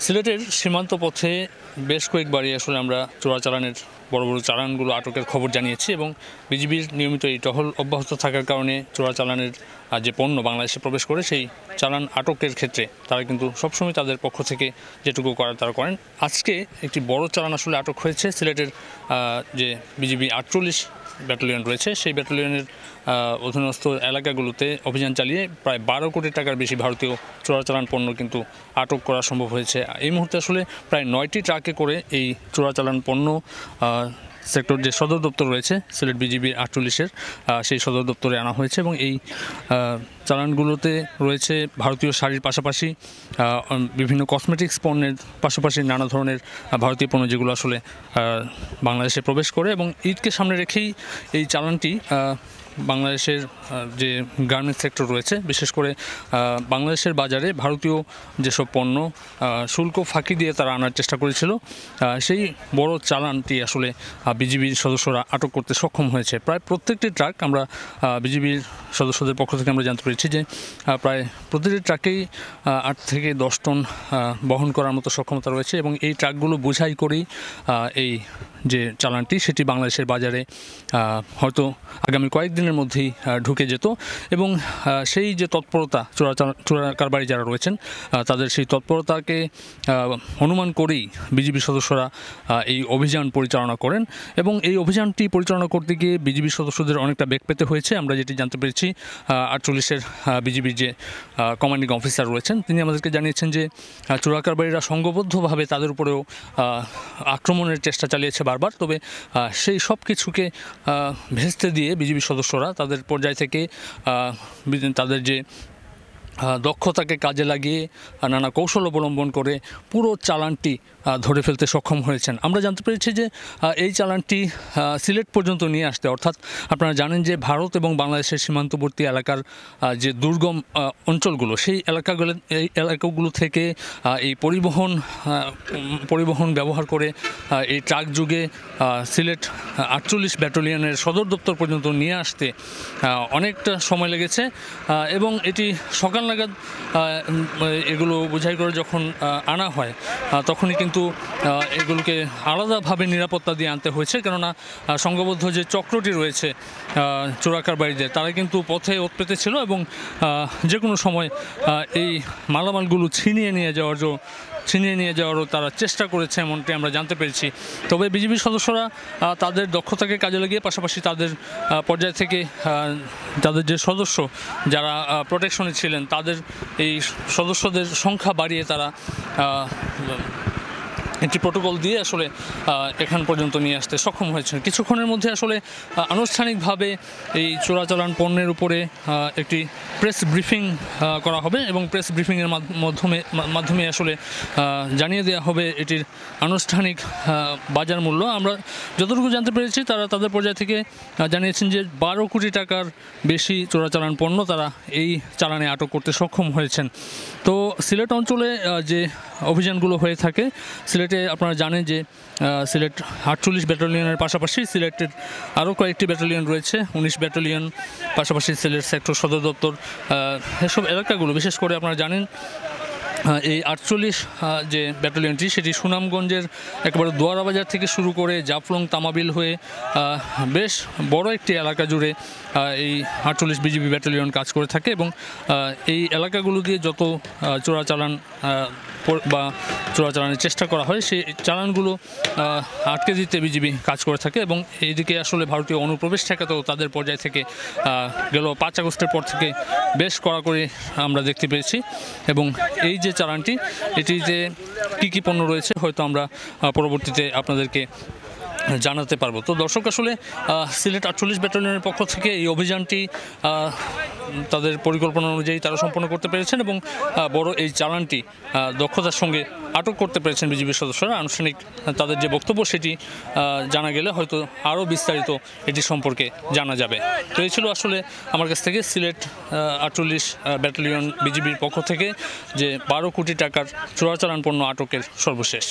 সিলেটের সীমান্ত পথে বেশ কয়েকবারই আসলে আমরা চোরাচালানের বড় বড় চালানগুলো আটকের খবর জানিয়েছি এবং বিজিবির নিয়মিত এই টহল অব্যাহত থাকার কারণে চোরাচালানের যে পণ্য বাংলাদেশে প্রবেশ করে সেই চালান আটকের ক্ষেত্রে তারা কিন্তু সবসময় তাদের পক্ষ থেকে যেটুকু করার তারা করেন। আজকে একটি বড় চালান আসলে আটক হয়েছে। সিলেটের যে বিজিবি 48 ব্যাটালিয়ন রয়েছে সেই ব্যাটালিয়নের অধীনস্থ এলাকাগুলোতে অভিযান চালিয়ে প্রায় 12 কোটি টাকার বেশি ভারতীয় চোরাচালান পণ্য কিন্তু আটক করা সম্ভব হয়েছে। এই মুহূর্তে আসলে প্রায় 9টি ট্রাকে করে এই চোরাচালান পণ্য সেক্টর যে সদর দপ্তর রয়েছে সিলেট বিজিবি 48-এর সেই সদর দপ্তরে আনা হয়েছে এবং এই চালানগুলোতে রয়েছে ভারতীয় শাড়ির পাশাপাশি বিভিন্ন কসমেটিক্স পণ্যের পাশাপাশি নানা ধরনের ভারতীয় পণ্য যেগুলো আসলে বাংলাদেশে প্রবেশ করে। এবং ঈদকে সামনে রেখেই এই চালানটি বাংলাদেশের যে গার্মেন্টস সেক্টর রয়েছে বিশেষ করে বাংলাদেশের বাজারে ভারতীয় যেসব পণ্য শুল্ক ফাঁকি দিয়ে তারা আনার চেষ্টা করেছিল সেই বড় চালানটি আসলে বিজিবির সদস্যরা আটক করতে সক্ষম হয়েছে। প্রায় প্রত্যেকটি ট্রাক আমরা বিজিবির সদস্যদের পক্ষ থেকে আমরা জানতে পেরেছি যে প্রায় প্রতিটি ট্রাকেই 8 থেকে 10 টন বহন করার মতো সক্ষমতা রয়েছে এবং এই ট্রাকগুলো বোঝাই করেই এই যে চালানটি সেটি বাংলাদেশের বাজারে হয়তো আগামী কয়েকদিনের মধ্যেই ঢুকে যেত এবং সেই যে তৎপরতা চোরাকারবারি যারা রয়েছেন তাদের সেই তৎপরতাকে অনুমান করেই বিজিবি সদস্যরা এই অভিযান পরিচালনা করেন এবং এই অভিযানটি পরিচালনা করতে গিয়ে বিজিবি সদস্যদের অনেকটা বেগ পেতে হয়েছে। আমরা যেটি জানতে পেরেছি 48-এর বিজিবির যে কমান্ডিং অফিসার রয়েছেন তিনি আমাদেরকে জানিয়েছেন যে চোরাকারবারিরা সংঘবদ্ধভাবে তাদের উপরেও আক্রমণের চেষ্টা চালিয়েছে বারবার, তবে সেই সব কিছুকে ভেস্তে দিয়ে বিজিবি সদস্যরা তাদের পর্যায় থেকে তাদের যে দক্ষতাকে কাজে লাগিয়ে নানা কৌশল অবলম্বন করে পুরো চালানটি ধরে ফেলতে সক্ষম হয়েছেন। আমরা জানতে পেরেছি যে এই চালানটি সিলেট পর্যন্ত নিয়ে আসতে, অর্থাৎ আপনারা জানেন যে ভারত এবং বাংলাদেশের সীমান্তবর্তী এলাকার যে দুর্গম অঞ্চলগুলো সেই এলাকাগুলো থেকে এই পরিবহন ব্যবহার করে এই ট্রাক যুগে সিলেট 48 ব্যাটালিয়নের সদর দপ্তর পর্যন্ত নিয়ে আসতে অনেকটা সময় লেগেছে এবং এটি সকাল নাগাদ এগুলো বোঝাই করে যখন আনা হয় তখনই কিন্তু এগুলোকে আলাদাভাবে নিরাপত্তা দিয়ে আনতে হয়েছে, কেননা সংঘবদ্ধ যে চক্রটি রয়েছে চোরাকারবারিদের তারা কিন্তু পথে ওৎপেতে ছিল এবং যে কোনো সময় এই মালামালগুলো ছিনিয়ে নিয়ে যাওয়ারও তারা চেষ্টা করেছে এমনটি আমরা জানতে পেরেছি। তবে বিজিবি সদস্যরা তাদের দক্ষতাকে কাজে লাগিয়ে পাশাপাশি তাদের পর্যায় থেকে তাদের যে সদস্য যারা প্রোটেকশনে ছিলেন তাদের এই সদস্যদের সংখ্যা বাড়িয়ে তারা একটি প্রোটোকল দিয়ে আসলে এখান পর্যন্ত নিয়ে আসতে সক্ষম হয়েছে। কিছুক্ষণের মধ্যে আসলে আনুষ্ঠানিকভাবে এই চোরাচালান পণ্যের উপরে একটি প্রেস ব্রিফিং করা হবে এবং প্রেস ব্রিফিংয়ের মাধ্যমে আসলে জানিয়ে দেওয়া হবে এটির আনুষ্ঠানিক বাজার মূল্য। আমরা যতটুকু জানতে পেরেছি তারা তাদের পর্যায় থেকে জানিয়েছেন যে 12 কোটি টাকার বেশি চোরাচালান পণ্য তারা এই চালানে আটক করতে সক্ষম হয়েছেন। তো সিলেট অঞ্চলে যে অভিযানগুলো হয়ে থাকে, সিলেটে আপনারা জানেন যে সিলেট 48 ব্যাটালিয়নের পাশাপাশি সিলেটের আরও কয়েকটি ব্যাটালিয়ন রয়েছে, 19 ব্যাটালিয়ন, পাশাপাশি সিলেট সেক্টর সদর দপ্তর, এসব এলাকাগুলো বিশেষ করে আপনারা জানেন এই 48 যে ব্যাটালিয়নটি সেটি সুনামগঞ্জের একেবারে দোয়ারা বাজার থেকে শুরু করে জাফলং তামাবিল হয়ে বেশ বড় একটি এলাকা জুড়ে এই 48 বিজিবি ব্যাটালিয়ন কাজ করে থাকে এবং এই এলাকাগুলো দিয়ে যত চোরাচালানের চেষ্টা করা হয় সেই চালানগুলো আটকে দিতে বিজিবি কাজ করে থাকে এবং এইদিকে আসলে ভারতীয় অনুপ্রবেশ ঠেকাতেও তাদের পর্যায় থেকে গেল 5 আগস্টের পর থেকে বেশ কড়াকড়ি আমরা দেখতে পেয়েছি এবং এই যে চালানটি এটিতে কী পণ্য রয়েছে হয়তো আমরা পরবর্তীতে আপনাদেরকে জানাতে পারবো। তো দর্শক, আসলে সিলেট 48 ব্যাটালিয়নের পক্ষ থেকে এই অভিযানটি তাদের পরিকল্পনা অনুযায়ী তারা সম্পন্ন করতে পেরেছেন এবং বড় এই চালানটি দক্ষতার সঙ্গে আটক করতে পেরেছেন বিজিবির সদস্যরা। আনুষ্ঠানিক তাদের যে বক্তব্য সেটি জানা গেলে হয়তো আরও বিস্তারিত এটি সম্পর্কে জানা যাবে। তো এই ছিল আসলে আমার কাছ থেকে সিলেট 48 ব্যাটালিয়ন বিজিবির পক্ষ থেকে যে 12 কোটি টাকার চোরাচালান পণ্য আটকের সর্বশেষ।